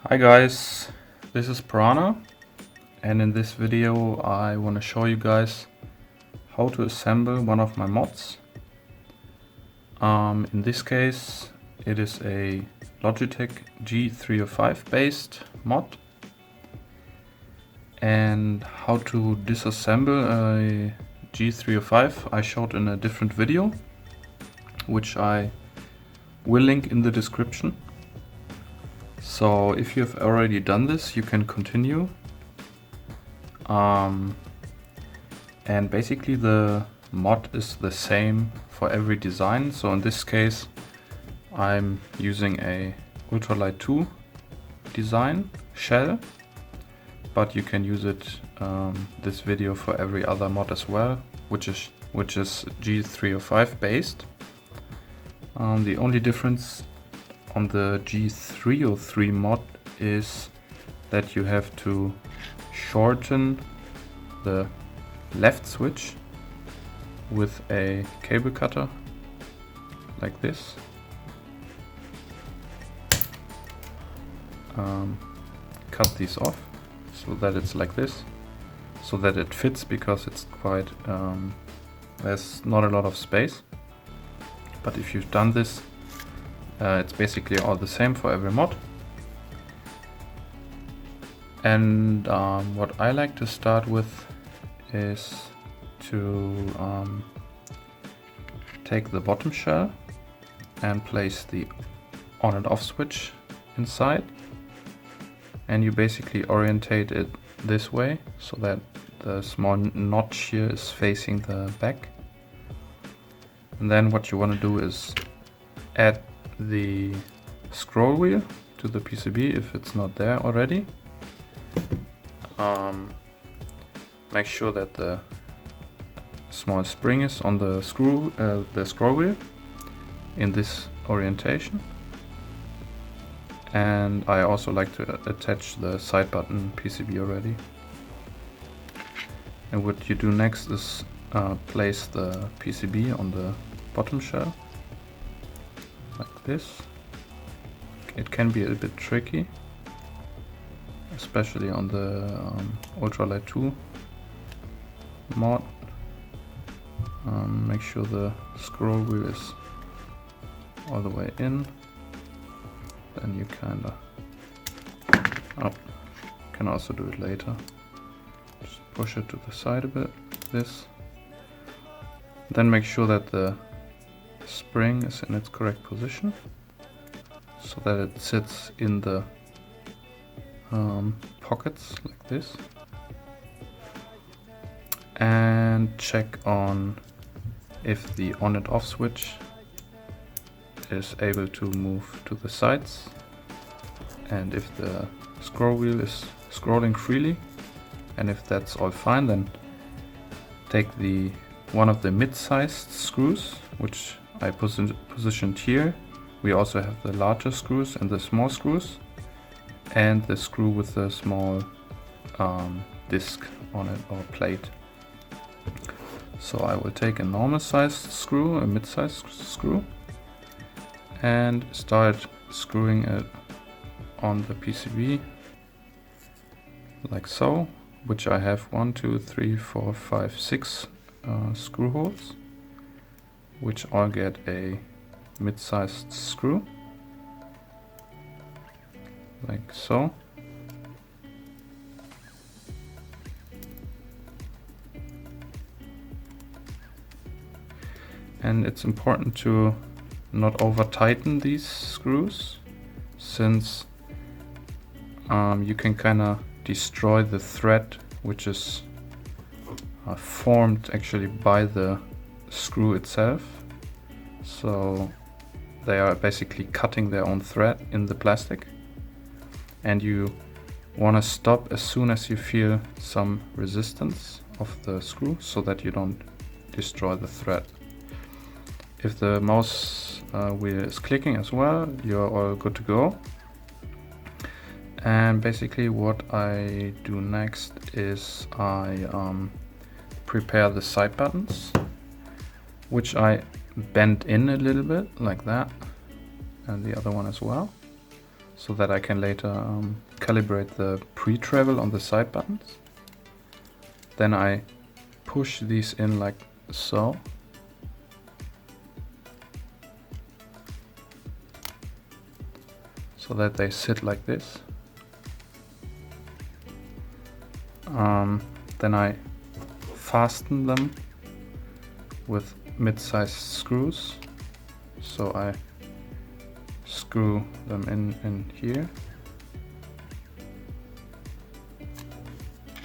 Hi guys, this is Piranha, and in this video I want to show you guys how to assemble one of my mods. In this case it is a Logitech G305 based mod, and how to disassemble a G305 I showed in a different video, which I will link in the description. So if you have already done this, you can continue. And basically the mod is the same for every design. So in this case, I'm using a ultralight 2 design shell, but you can use it this video for every other mod as well, which is G305 based. The only difference on the G303 mod is that you have to shorten the left switch with a cable cutter like this. Cut these off so that it's like this, so that it fits, because it's quite there's not a lot of space. But if you've done this, it's basically all the same for every mod. And what I like to start with is to take the bottom shell and place the on and off switch inside, and you basically orientate it this way so that the small notch here is facing the back. And then what you want to do is add the scroll wheel to the PCB if it's not there already. Make sure that the small spring is on the scroll wheel in this orientation. And I also like to attach the side button PCB already. And what you do next is place the PCB on the bottom shell like this. It can be a bit tricky, especially on the ultralight 2 mod. Make sure the scroll wheel is all the way in. Then you can also do it later. Just push it to the side a bit, like this. Then make sure that the spring is in its correct position, so that it sits in the pockets like this. And check on if the on and off switch is able to move to the sides, and if the scroll wheel is scrolling freely. And if that's all fine, then take one of the mid-sized screws, which I positioned here. We also have the larger screws and the small screws, and the screw with the small disc on it, or plate. So I will take a normal sized screw, a mid-sized screw, and start screwing it on the PCB like so, which I have 1, 2, 3, 4, 5, 6 screw holes, which all get a mid-sized screw like so. And it's important to not over tighten these screws, since you can kind of destroy the thread which is formed actually by the screw itself. So they are basically cutting their own thread in the plastic, and you want to stop as soon as you feel some resistance of the screw, so that you don't destroy the thread. If the mouse wheel is clicking as well, you're all good to go. And basically what I do next is I prepare the side buttons, which I bend in a little bit like that, and the other one as well. so that I can later calibrate the pre-travel on the side buttons. Then I push these in like so. So that they sit like this. Then I fasten them with mid-sized screws. So I screw them in here.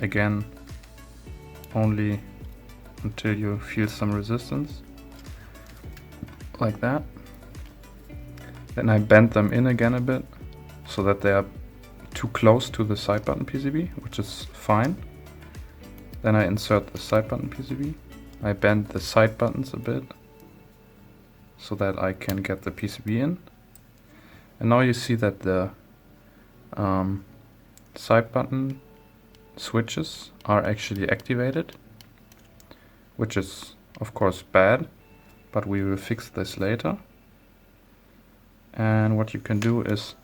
Again, only until you feel some resistance, like that. Then I bend them in again a bit, so that they are too close to the side button PCB, which is fine. Then I insert the side button PCB. I bend the side buttons a bit, so that I can get the PCB in. And now you see that the side button switches are actually activated, which is of course bad, but we will fix this later. And what you can do is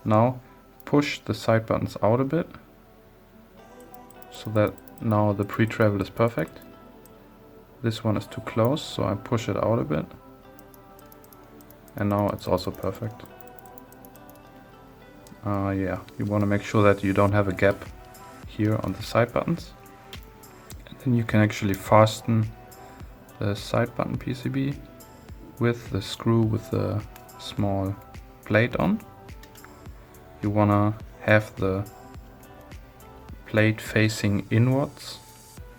now push the side buttons out a bit, so that now the pre-travel is perfect. This one is too close, so I push it out a bit, and now it's also perfect. Yeah, you want to make sure that you don't have a gap here on the side buttons. And then you can actually fasten the side button PCB with the screw with the small plate on. You want to have the plate facing inwards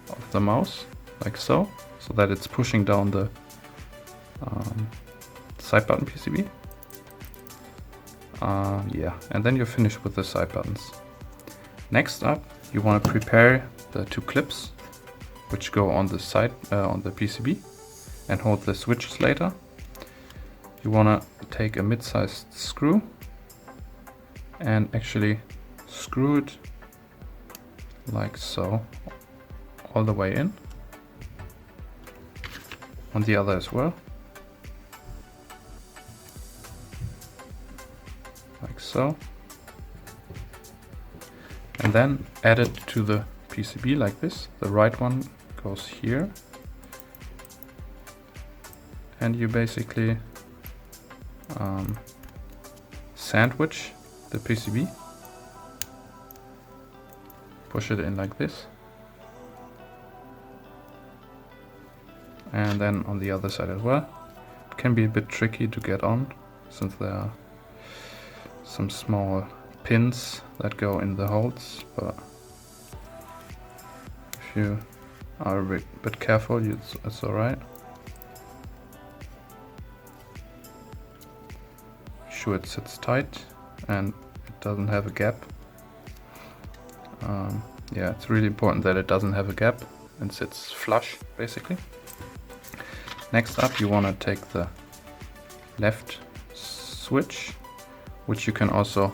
of the mouse, like so, so that it's pushing down the side button PCB. Yeah, and then you're finished with the side buttons. Next up, you want to prepare the two clips which go on the side on the PCB and hold the switches later. You want to take a mid-sized screw and actually screw it like so all the way in, on the other as well, like so, and then add it to the PCB like this. The right one goes here, and you basically sandwich the PCB, push it in like this, and then on the other side as well. It can be a bit tricky to get on, since there are some small pins that go in the holes, but if you are a bit careful, it's alright. Sure it sits tight and it doesn't have a gap. Yeah, it's really important that it doesn't have a gap and sits flush, basically. Next up, you want to take the left switch, which you can also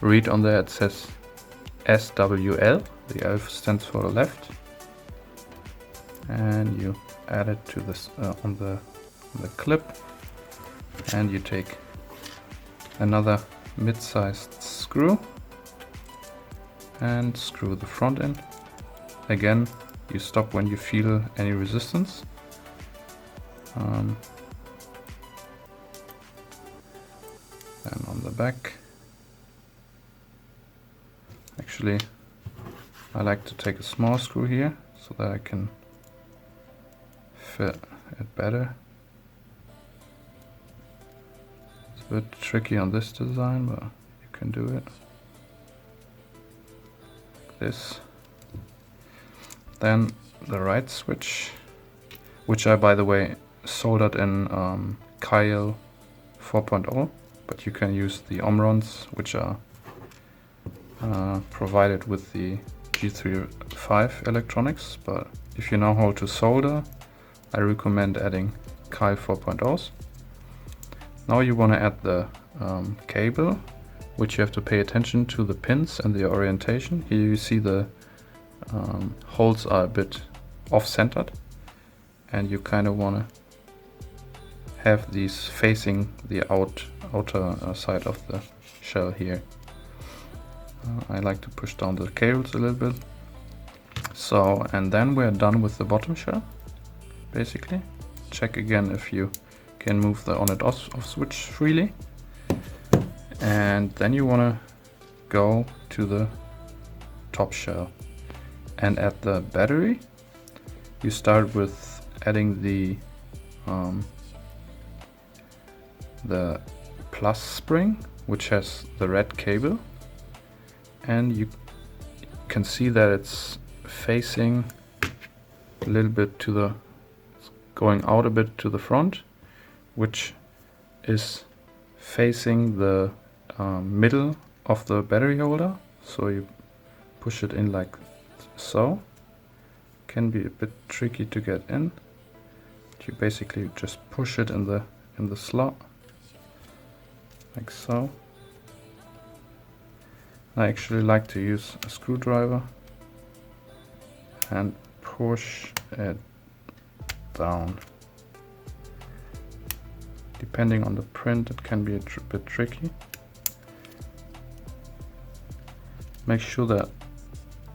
read on there. It says SWL, the L stands for the left, and you add it to this on the clip, and you take another mid-sized screw and screw the front in. Again, you stop when you feel any resistance. And on the back, actually I like to take a small screw here so that I can fit it better. It's a bit tricky on this design, but you can do it. Like this. Then the right switch, which I, by the way, soldered in Kailh 4.0, but you can use the Omrons, which are provided with the G305 electronics. But if you know how to solder, I recommend adding Kailh 4.0s. Now you want to add the cable, which you have to pay attention to the pins and the orientation. Here you see the holes are a bit off-centered, and you kind of want to have these facing the outer side of the shell here. I like to push down the cables a little bit. So, and then we're done with the bottom shell, basically. Check again if you can move the on and off switch freely. And then you want to go to the top shell. And at the battery, you start with adding the plus spring, which has the red cable. And you can see that it's facing a little bit to the, going out a bit to the front, which is facing the middle of the battery holder. So you push it in like so. Can be a bit tricky to get in. You basically just push it in the slot like so. I actually like to use a screwdriver and push it down. Depending on the print, it can be a bit tricky. Make sure that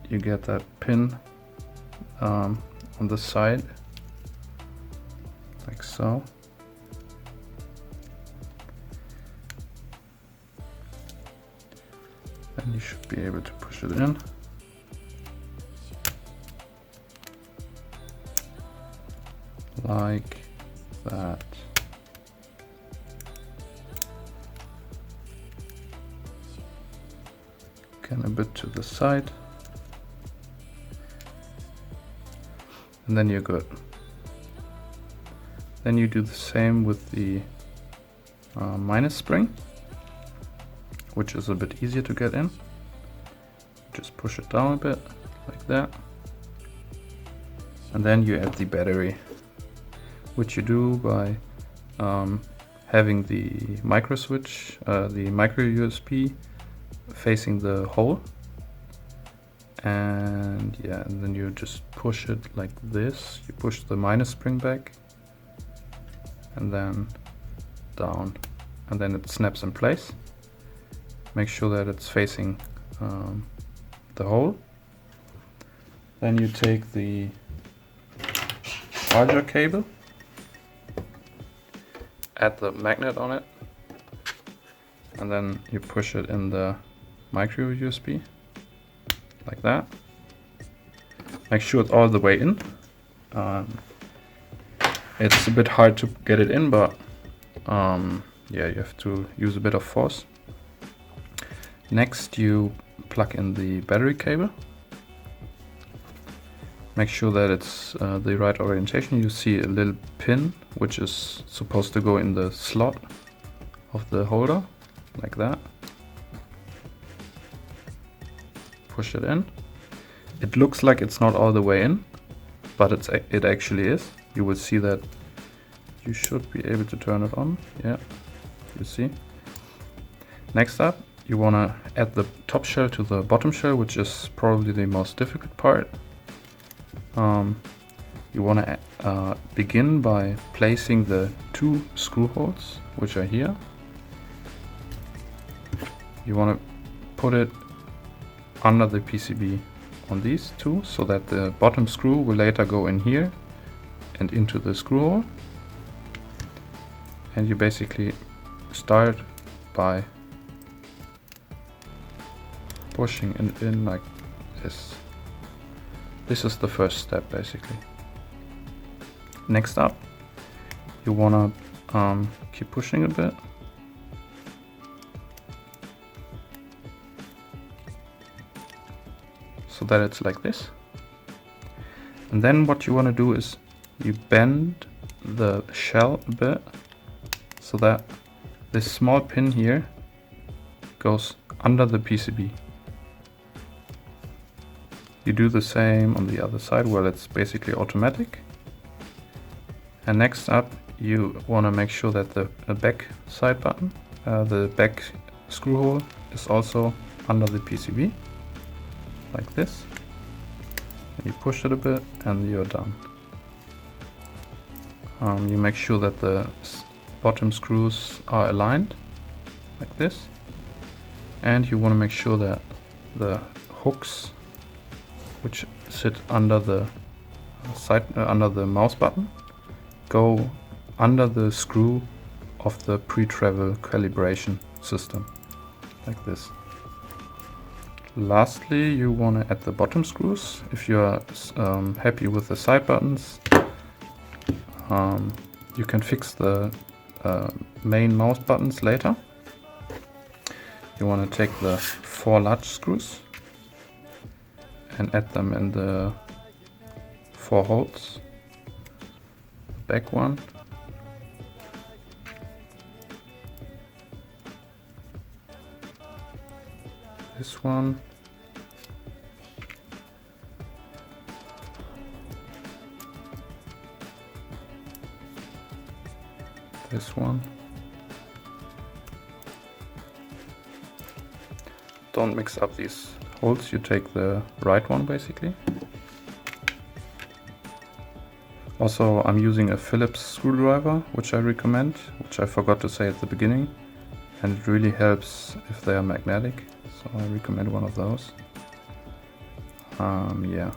you get that pin on the side, like so. And you should be able to push it in. Like that. Again, a bit to the side. And then you're good. Then you do the same with the minus spring, which is a bit easier to get in. Just push it down a bit, like that. And then you add the battery, which you do by having the micro switch, the micro USB facing the hole. And yeah, and then you just push it like this. You push the minus spring back and then down, and then it snaps in place. Make sure that it's facing the hole. Then you take the larger cable, add the magnet on it, and then you push it in the micro USB like that. Make sure it's all the way in. It's a bit hard to get it in, but yeah, you have to use a bit of force. Next, you plug in the battery cable. Make sure that it's the right orientation. You see a little pin which is supposed to go in the slot of the holder, like that. Push it in. It looks like it's not all the way in, but it actually is. You will see that you should be able to turn it on. Yeah, you see. Next up, you want to add the top shell to the bottom shell, which is probably the most difficult part. You want to begin by placing the two screw holes, which are here. You want to put it under the PCB on these two, so that the bottom screw will later go in here and into the screw hole. And you basically start by pushing it in like this. This is the first step, basically. Next up, you wanna keep pushing a bit. So that it's like this. And then what you wanna do is you bend the shell a bit so that this small pin here goes under the PCB. You do the same on the other side where it's basically automatic. And next up, you want to make sure that the back side button, the back screw hole, is also under the PCB, like this. And you push it a bit and you're done. You make sure that the bottom screws are aligned like this, and you want to make sure that the hooks which sit under the under the mouse button go under the screw of the pre-travel calibration system like this. Lastly, you want to add the bottom screws. If you are happy with the side buttons, you can fix the main mouse buttons later. You want to take the 4 large screws and add them in the 4 holes. Back one. This one. This one. Don't mix up these holes, you take the right one basically. Also, I'm using a Phillips screwdriver, which I recommend, which I forgot to say at the beginning, and it really helps if they are magnetic, so I recommend one of those. Yeah.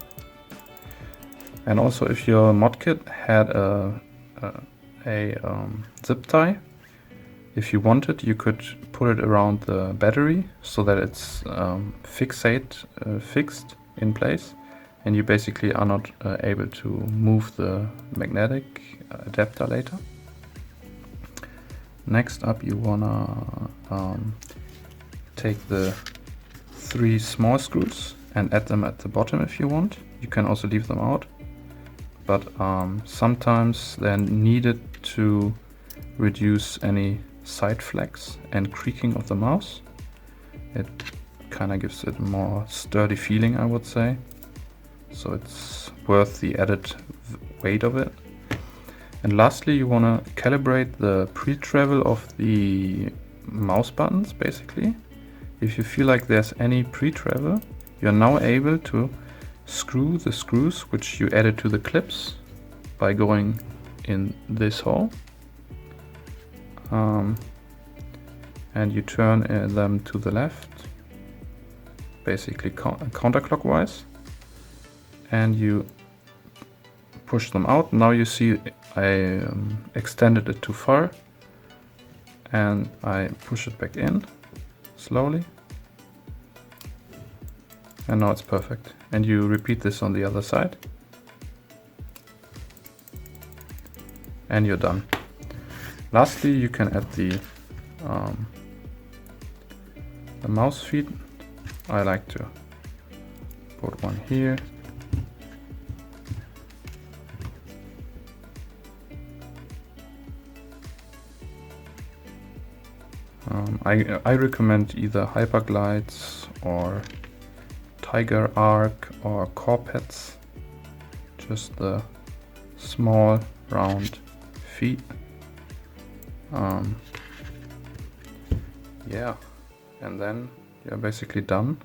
And also, if your mod kit had a zip tie, if you wanted, you could put it around the battery so that it's fixed in place, and you basically are not able to move the magnetic adapter later. Next up, you wanna take the 3 small screws and add them at the bottom if you want. You can also leave them out, but sometimes they're needed to reduce any side flags and creaking of the mouse. It kind of gives it a more sturdy feeling, I would say, so it's worth the added weight of it. And lastly, you want to calibrate the pre-travel of the mouse buttons basically. If you feel like there's any pre-travel, you're now able to screw the screws which you added to the clips by going in this hole. And you turn them to the left, basically counterclockwise, and you push them out. Now you see I extended it too far, and I push it back in slowly, and now it's perfect. And you repeat this on the other side, and you're done. Lastly, you can add the mouse feet. I like to put one here. I recommend either Hyperglides or Tiger Arc or Core Pets, just the small round feet. Yeah, and then you're basically done.